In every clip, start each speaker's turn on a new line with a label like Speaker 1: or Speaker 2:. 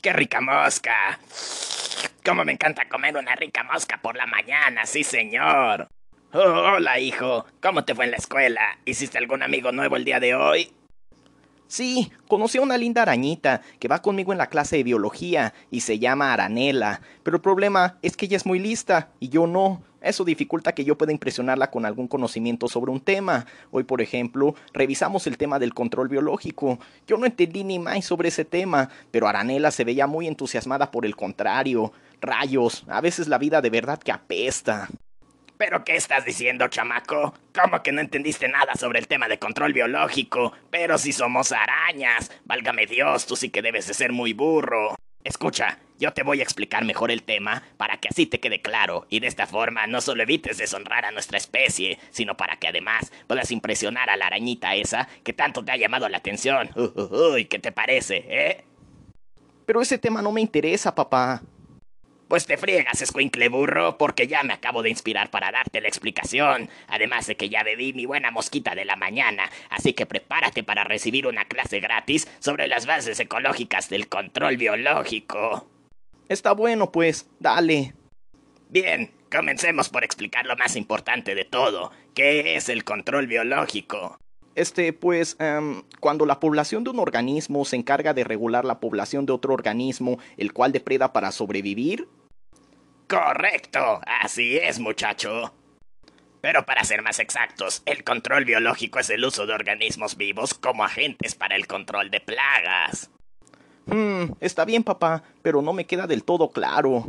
Speaker 1: ¡Qué rica mosca! ¡Cómo me encanta comer una rica mosca por la mañana, sí señor! Oh, hola hijo, ¿cómo te fue en la escuela? ¿Hiciste algún amigo nuevo el día de hoy?
Speaker 2: Sí, conocí a una linda arañita que va conmigo en la clase de biología y se llama Aranela, pero el problema es que ella es muy lista y yo no. Eso dificulta que yo pueda impresionarla con algún conocimiento sobre un tema. Hoy, por ejemplo, revisamos el tema del control biológico. Yo no entendí ni más sobre ese tema, pero Aranela se veía muy entusiasmada por el contrario. Rayos, a veces la vida de verdad que apesta.
Speaker 1: ¿Pero qué estás diciendo, chamaco? ¿Cómo que no entendiste nada sobre el tema de control biológico? Pero si somos arañas. Válgame Dios, tú sí que debes de ser muy burro. Escucha, yo te voy a explicar mejor el tema para que así te quede claro y de esta forma no solo evites deshonrar a nuestra especie, sino para que además puedas impresionar a la arañita esa que tanto te ha llamado la atención. Uy, ¿qué te parece,
Speaker 2: Pero ese tema no me interesa, papá.
Speaker 1: Pues te friegas, escuincle burro, porque ya me acabo de inspirar para darte la explicación. Además de que ya bebí mi buena mosquita de la mañana, así que prepárate para recibir una clase gratis sobre las bases ecológicas del control biológico.
Speaker 2: Está bueno, pues, dale.
Speaker 1: Bien, comencemos por explicar lo más importante de todo. ¿Qué es el control biológico?
Speaker 2: Cuando la población de un organismo se encarga de regular la población de otro organismo, el cual depreda para sobrevivir.
Speaker 1: Correcto, así es, muchacho. Pero para ser más exactos, el control biológico es el uso de organismos vivos como agentes para el control de plagas.
Speaker 2: Está bien, papá, pero no me queda del todo claro.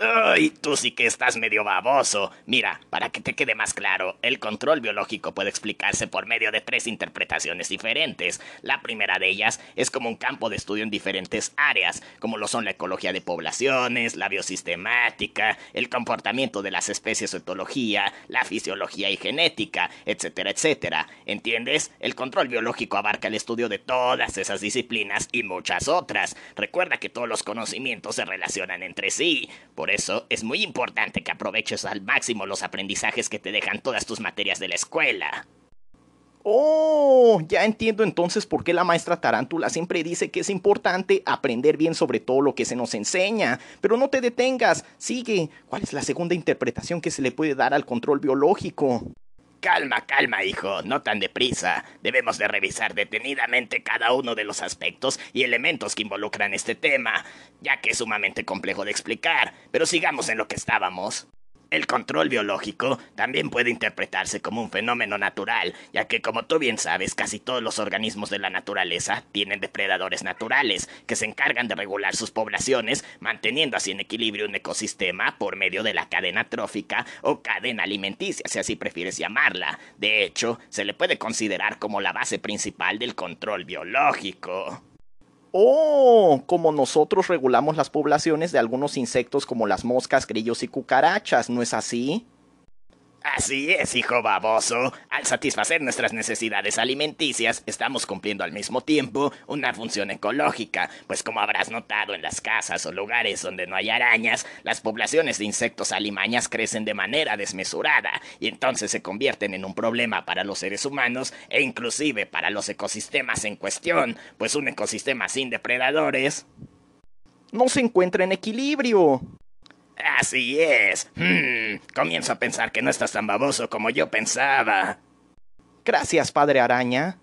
Speaker 1: ¡Ay! Tú sí que estás medio baboso. Mira, para que te quede más claro, el control biológico puede explicarse por medio de tres interpretaciones diferentes. La primera de ellas es como un campo de estudio en diferentes áreas, como lo son la ecología de poblaciones, la biosistemática, el comportamiento de las especies o etología, la fisiología y genética, etcétera, etcétera. ¿Entiendes? El control biológico abarca el estudio de todas esas disciplinas y muchas otras. Recuerda que todos los conocimientos se relacionan entre sí. Por eso es muy importante que aproveches al máximo los aprendizajes que te dejan todas tus materias de la escuela.
Speaker 2: Oh, ya entiendo entonces por qué la maestra Tarántula siempre dice que es importante aprender bien sobre todo lo que se nos enseña. Pero no te detengas, sigue. ¿Cuál es la segunda interpretación que se le puede dar al control biológico?
Speaker 1: Calma, calma, hijo, no tan deprisa. Debemos de revisar detenidamente cada uno de los aspectos y elementos que involucran este tema, ya que es sumamente complejo de explicar, pero sigamos en lo que estábamos. El control biológico también puede interpretarse como un fenómeno natural, ya que como tú bien sabes, casi todos los organismos de la naturaleza tienen depredadores naturales, que se encargan de regular sus poblaciones, manteniendo así en equilibrio un ecosistema por medio de la cadena trófica o cadena alimenticia, si así prefieres llamarla. De hecho, se le puede considerar como la base principal del control biológico.
Speaker 2: Oh, como nosotros regulamos las poblaciones de algunos insectos como las moscas, grillos y cucarachas, ¿no es así?
Speaker 1: Así es, hijo baboso. Al satisfacer nuestras necesidades alimenticias, estamos cumpliendo al mismo tiempo una función ecológica, pues como habrás notado en las casas o lugares donde no hay arañas, las poblaciones de insectos alimañas crecen de manera desmesurada y entonces se convierten en un problema para los seres humanos e inclusive para los ecosistemas en cuestión, pues un ecosistema sin depredadores...
Speaker 2: No se encuentra en equilibrio.
Speaker 1: Así es. Comienzo a pensar que no estás tan baboso como yo pensaba.
Speaker 2: Gracias, padre araña.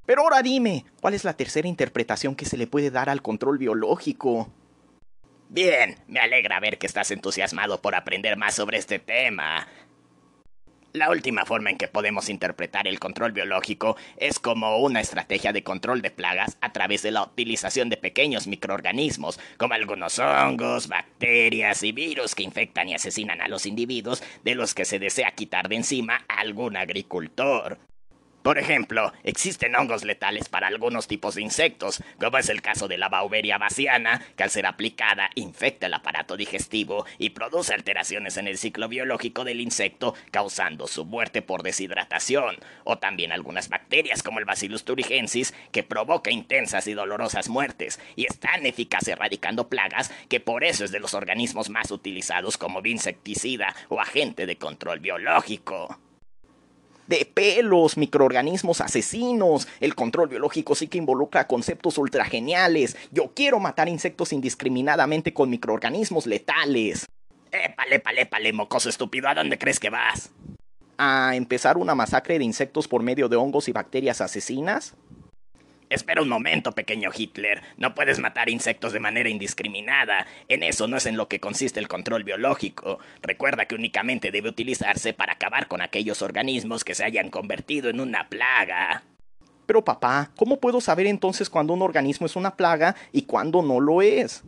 Speaker 2: Pero ahora dime, ¿cuál es la tercera interpretación que se le puede dar al control biológico?
Speaker 1: Bien, me alegra ver que estás entusiasmado por aprender más sobre este tema. La última forma en que podemos interpretar el control biológico es como una estrategia de control de plagas a través de la utilización de pequeños microorganismos, como algunos hongos, bacterias y virus que infectan y asesinan a los individuos de los que se desea quitar de encima a algún agricultor. Por ejemplo, existen hongos letales para algunos tipos de insectos, como es el caso de la Beauveria baciana, que al ser aplicada infecta el aparato digestivo y produce alteraciones en el ciclo biológico del insecto, causando su muerte por deshidratación. O también algunas bacterias como el Bacillus thuringiensis, que provoca intensas y dolorosas muertes, y es tan eficaz erradicando plagas que por eso es de los organismos más utilizados como insecticida o agente de control biológico.
Speaker 2: De pelos, microorganismos asesinos. El control biológico sí que involucra conceptos ultra geniales. Yo quiero matar insectos indiscriminadamente con microorganismos letales.
Speaker 1: Épale, épale, épale, mocoso estúpido, ¿a dónde crees que vas?
Speaker 2: ¿A empezar una masacre de insectos por medio de hongos y bacterias asesinas?
Speaker 1: Espera un momento, pequeño Hitler. No puedes matar insectos de manera indiscriminada. En eso no es en lo que consiste el control biológico. Recuerda que únicamente debe utilizarse para acabar con aquellos organismos que se hayan convertido en una plaga.
Speaker 2: Pero papá, ¿cómo puedo saber entonces cuándo un organismo es una plaga y cuándo no lo es?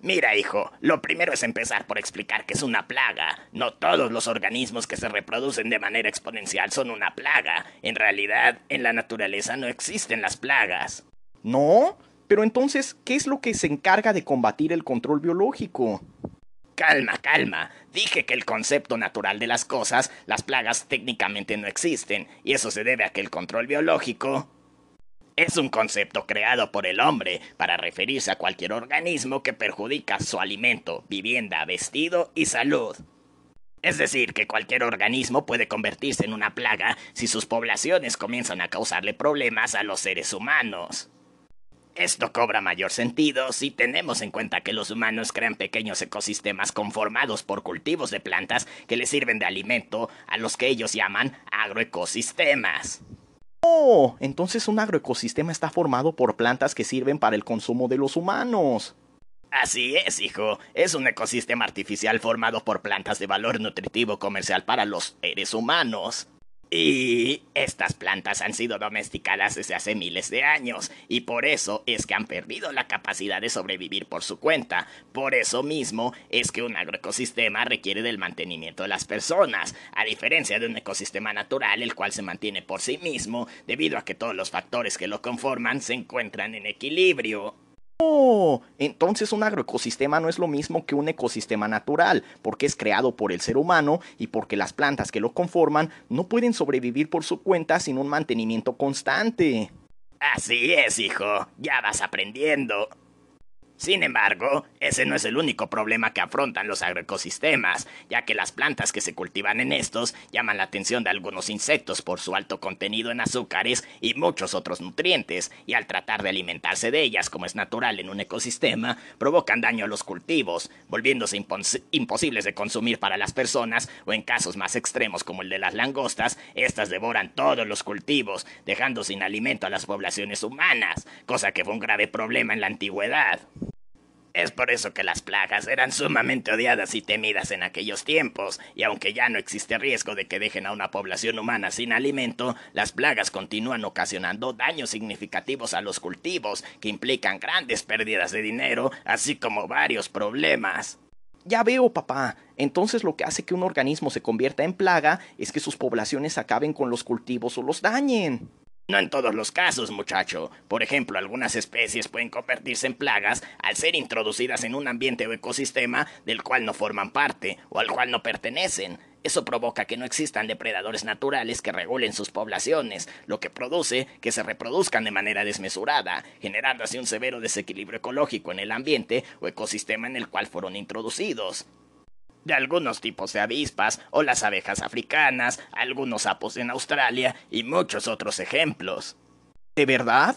Speaker 1: Mira, hijo, lo primero es empezar por explicar que es una plaga. No todos los organismos que se reproducen de manera exponencial son una plaga. En realidad, en la naturaleza no existen las plagas.
Speaker 2: ¿No? Pero entonces, ¿qué es lo que se encarga de combatir el control biológico?
Speaker 1: Calma, calma. Dije que el concepto natural de las cosas, las plagas técnicamente no existen, y eso se debe a que el control biológico es un concepto creado por el hombre para referirse a cualquier organismo que perjudica su alimento, vivienda, vestido y salud. Es decir, que cualquier organismo puede convertirse en una plaga si sus poblaciones comienzan a causarle problemas a los seres humanos. Esto cobra mayor sentido si tenemos en cuenta que los humanos crean pequeños ecosistemas conformados por cultivos de plantas que les sirven de alimento, a los que ellos llaman agroecosistemas.
Speaker 2: Oh, entonces un agroecosistema está formado por plantas que sirven para el consumo de los humanos.
Speaker 1: Así es, hijo. Es un ecosistema artificial formado por plantas de valor nutritivo comercial para los seres humanos. Y estas plantas han sido domesticadas desde hace miles de años, y por eso es que han perdido la capacidad de sobrevivir por su cuenta. Por eso mismo es que un agroecosistema requiere del mantenimiento de las personas, a diferencia de un ecosistema natural el cual se mantiene por sí mismo, debido a que todos los factores que lo conforman se encuentran en equilibrio.
Speaker 2: Oh, entonces un agroecosistema no es lo mismo que un ecosistema natural, porque es creado por el ser humano y porque las plantas que lo conforman no pueden sobrevivir por su cuenta sin un mantenimiento constante.
Speaker 1: Así es, hijo, ya vas aprendiendo. Sin embargo, ese no es el único problema que afrontan los agroecosistemas, ya que las plantas que se cultivan en estos llaman la atención de algunos insectos por su alto contenido en azúcares y muchos otros nutrientes, y al tratar de alimentarse de ellas como es natural en un ecosistema, provocan daño a los cultivos, volviéndose imposibles de consumir para las personas, o en casos más extremos como el de las langostas, estas devoran todos los cultivos, dejando sin alimento a las poblaciones humanas, cosa que fue un grave problema en la antigüedad. Es por eso que las plagas eran sumamente odiadas y temidas en aquellos tiempos, y aunque ya no existe riesgo de que dejen a una población humana sin alimento, las plagas continúan ocasionando daños significativos a los cultivos, que implican grandes pérdidas de dinero, así como varios problemas.
Speaker 2: Ya veo, papá. Entonces lo que hace que un organismo se convierta en plaga es que sus poblaciones acaben con los cultivos o los dañen.
Speaker 1: No en todos los casos, muchacho. Por ejemplo, algunas especies pueden convertirse en plagas al ser introducidas en un ambiente o ecosistema del cual no forman parte o al cual no pertenecen. Eso provoca que no existan depredadores naturales que regulen sus poblaciones, lo que produce que se reproduzcan de manera desmesurada, generando así un severo desequilibrio ecológico en el ambiente o ecosistema en el cual fueron introducidos. De algunos tipos de avispas o las abejas africanas, algunos sapos en Australia y muchos otros ejemplos.
Speaker 2: ¿De verdad?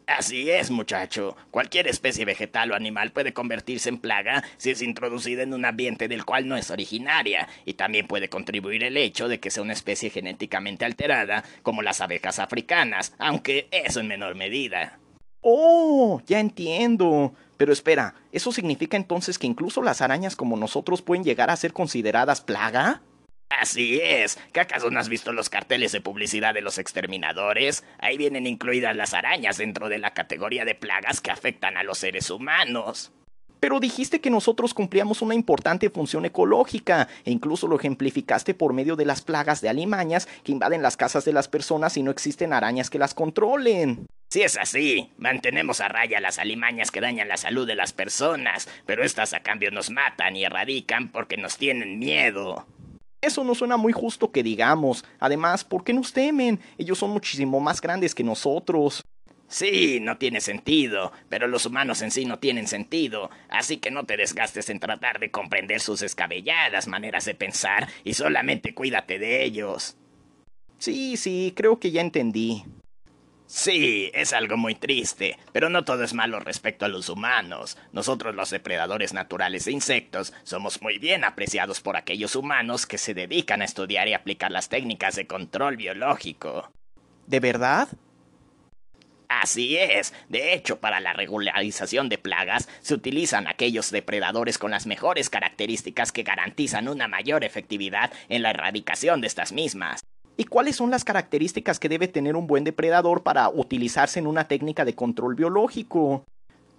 Speaker 1: Así es, muchacho. Cualquier especie vegetal o animal puede convertirse en plaga si es introducida en un ambiente del cual no es originaria, y también puede contribuir el hecho de que sea una especie genéticamente alterada, como las abejas africanas, aunque eso en menor medida.
Speaker 2: Oh, ya entiendo. Pero espera, ¿eso significa entonces que incluso las arañas como nosotros pueden llegar a ser consideradas plaga?
Speaker 1: Así es. ¿Que acaso no has visto los carteles de publicidad de los exterminadores? Ahí vienen incluidas las arañas dentro de la categoría de plagas que afectan a los seres humanos.
Speaker 2: Pero dijiste que nosotros cumplíamos una importante función ecológica, e incluso lo ejemplificaste por medio de las plagas de alimañas que invaden las casas de las personas y no existen arañas que las controlen.
Speaker 1: Si es así, mantenemos a raya las alimañas que dañan la salud de las personas, pero estas a cambio nos matan y erradican porque nos tienen miedo.
Speaker 2: Eso no suena muy justo que digamos. Además, ¿por qué nos temen? Ellos son muchísimo más grandes que nosotros.
Speaker 1: Sí, no tiene sentido, pero los humanos en sí no tienen sentido, así que no te desgastes en tratar de comprender sus descabelladas maneras de pensar y solamente cuídate de ellos.
Speaker 2: Sí, creo que ya entendí.
Speaker 1: Sí, es algo muy triste, pero no todo es malo respecto a los humanos. Nosotros los depredadores naturales de insectos somos muy bien apreciados por aquellos humanos que se dedican a estudiar y aplicar las técnicas de control biológico.
Speaker 2: ¿De verdad?
Speaker 1: Así es. De hecho, para la regularización de plagas se utilizan aquellos depredadores con las mejores características que garantizan una mayor efectividad en la erradicación de estas mismas.
Speaker 2: ¿Y cuáles son las características que debe tener un buen depredador para utilizarse en una técnica de control biológico?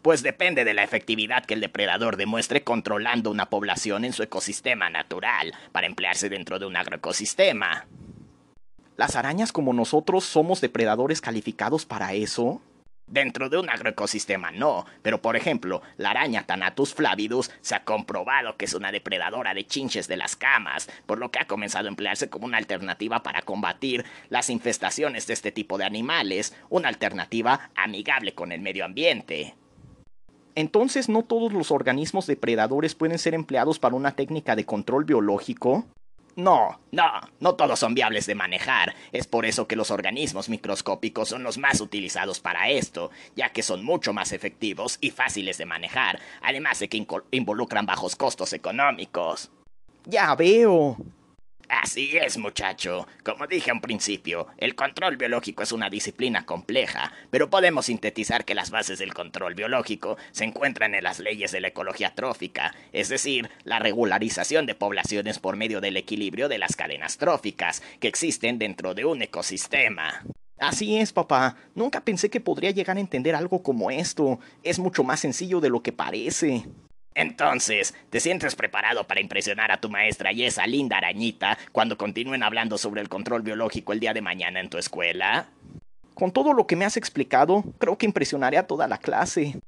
Speaker 1: Pues depende de la efectividad que el depredador demuestre controlando una población en su ecosistema natural, para emplearse dentro de un agroecosistema.
Speaker 2: ¿Las arañas como nosotros somos depredadores calificados para eso?
Speaker 1: Dentro de un agroecosistema no, pero por ejemplo, la araña Thanatus flavidus se ha comprobado que es una depredadora de chinches de las camas, por lo que ha comenzado a emplearse como una alternativa para combatir las infestaciones de este tipo de animales, una alternativa amigable con el medio ambiente.
Speaker 2: Entonces, ¿no todos los organismos depredadores pueden ser empleados para una técnica de control biológico?
Speaker 1: No todos son viables de manejar. Es por eso que los organismos microscópicos son los más utilizados para esto, ya que son mucho más efectivos y fáciles de manejar, además de que involucran bajos costos económicos.
Speaker 2: Ya veo.
Speaker 1: Así es, muchacho. Como dije al principio, el control biológico es una disciplina compleja, pero podemos sintetizar que las bases del control biológico se encuentran en las leyes de la ecología trófica, es decir, la regularización de poblaciones por medio del equilibrio de las cadenas tróficas que existen dentro de un ecosistema.
Speaker 2: Así es, papá. Nunca pensé que podría llegar a entender algo como esto. Es mucho más sencillo de lo que parece.
Speaker 1: Entonces, ¿te sientes preparado para impresionar a tu maestra y esa linda arañita cuando continúen hablando sobre el control biológico el día de mañana en tu escuela?
Speaker 2: Con todo lo que me has explicado, creo que impresionaré a toda la clase.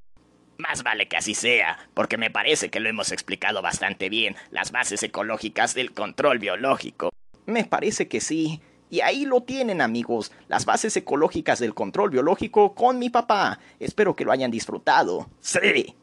Speaker 1: Más vale que así sea, porque me parece que lo hemos explicado bastante bien, las bases ecológicas del control biológico.
Speaker 2: Me parece que sí. Y ahí lo tienen, amigos, las bases ecológicas del control biológico con mi papá. Espero que lo hayan disfrutado.
Speaker 1: Sí.